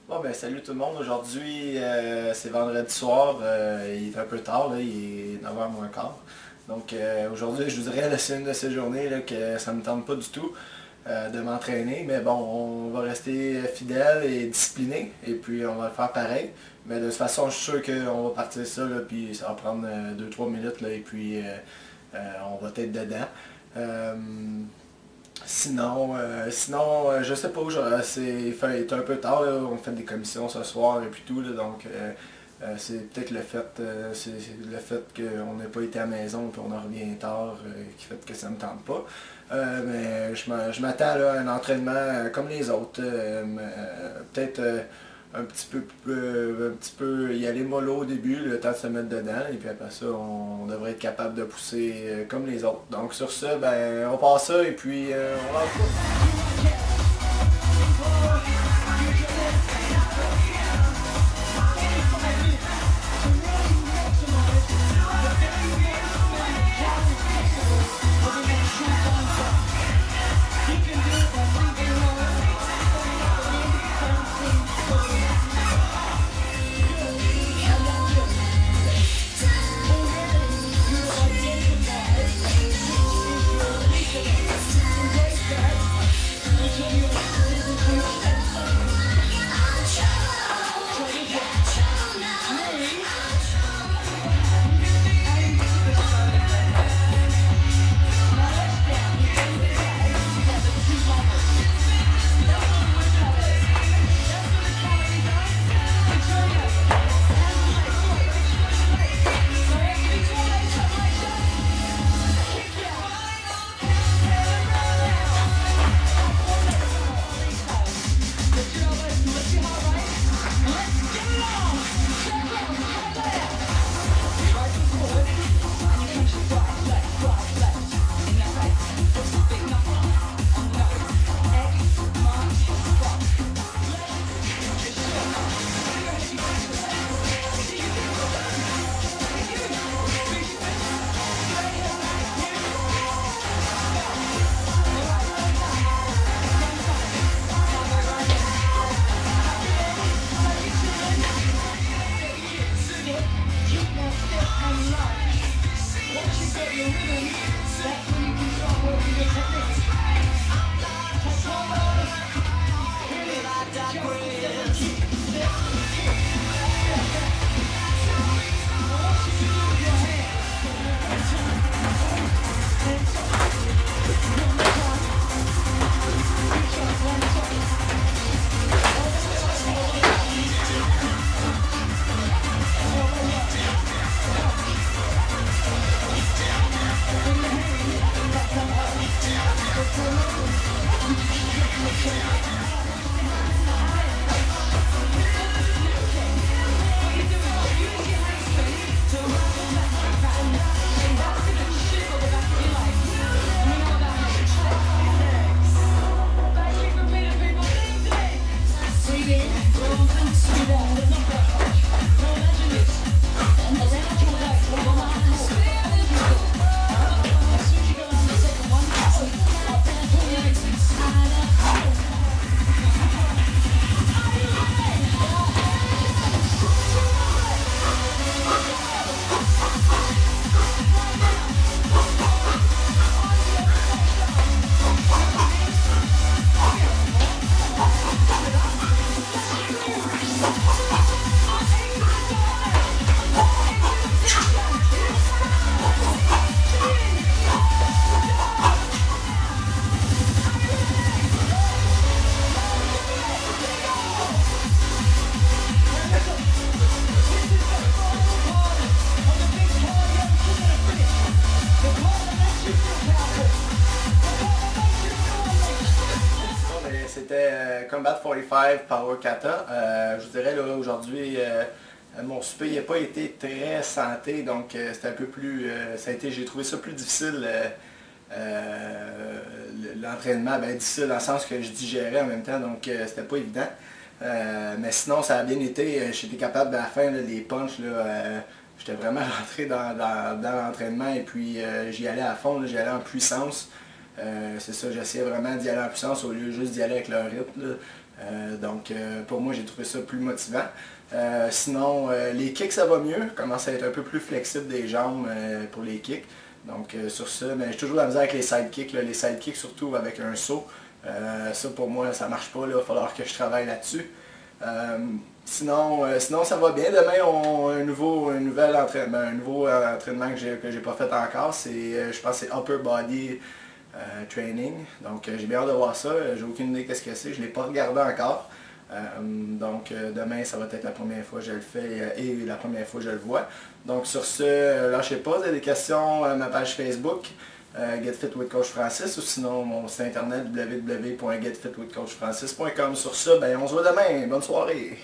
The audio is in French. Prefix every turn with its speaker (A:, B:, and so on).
A: Bon ben salut tout le monde, aujourd'hui c'est vendredi soir, il est un peu tard, là, il est 9h moins quart. Donc aujourd'hui je vous dirais c'est une de ces journées là, que ça ne me tente pas du tout de m'entraîner, mais bon on va rester fidèle et discipliné et puis on va le faire pareil. Mais de toute façon je suis sûr qu'on va partir ça là, puis ça va prendre 2-3 minutes là, et puis on va être dedans. Sinon, je sais pas, il est un peu tard, là, on fait des commissions ce soir et puis tout, là, donc c'est peut-être c'est le fait qu'on n'ait pas été à la maison et on en revient tard qui fait que ça me tente pas. Mais je m'attends là, à un entraînement comme les autres, peut-être un petit peu y aller mollo au début, le temps de se mettre dedans, et puis après ça, on devrait être capable de pousser comme les autres. Donc sur ça, ben, on passe ça et puis on lâche pas. C'était Combat 45 Power Kata. Je vous dirais là aujourd'hui, mon souper n'a pas été très santé, donc c'était un peu plus. J'ai trouvé ça plus difficile. L'entraînement, ben difficile dans le sens que je digérais en même temps, donc c'était pas évident. Mais sinon, ça a bien été. J'étais capable à la fin, là, les punchs, j'étais vraiment rentré dans l'entraînement et puis j'y allais à fond, j'y allais en puissance. C'est ça, j'essayais vraiment d'y aller en puissance au lieu juste d'y aller avec le rythme. Donc pour moi, j'ai trouvé ça plus motivant. Sinon, les kicks, ça va mieux. Commence à être un peu plus flexible des jambes pour les kicks. Donc sur ça, mais j'ai toujours la misère avec les sidekicks. Les sidekicks, surtout avec un saut. Ça pour moi, ça marche pas. Il va falloir que je travaille là-dessus. Sinon, ça va bien. Demain, on a un nouveau entraînement que j'ai pas fait encore. Je pense que c'est Upper Body Training. Donc j'ai bien hâte de voir ça. J'ai aucune idée qu'est-ce que c'est. Je ne l'ai pas regardé encore. Donc demain, ça va être la première fois que je le fais et la première fois que je le vois. Donc sur ce, lâchez pas. Vous avez des questions à ma page Facebook. Get Fit with Coach Francis, ou sinon mon site internet www.getfitwithcoachfrancis.com. Sur ça, ben, on se voit demain. Bonne soirée!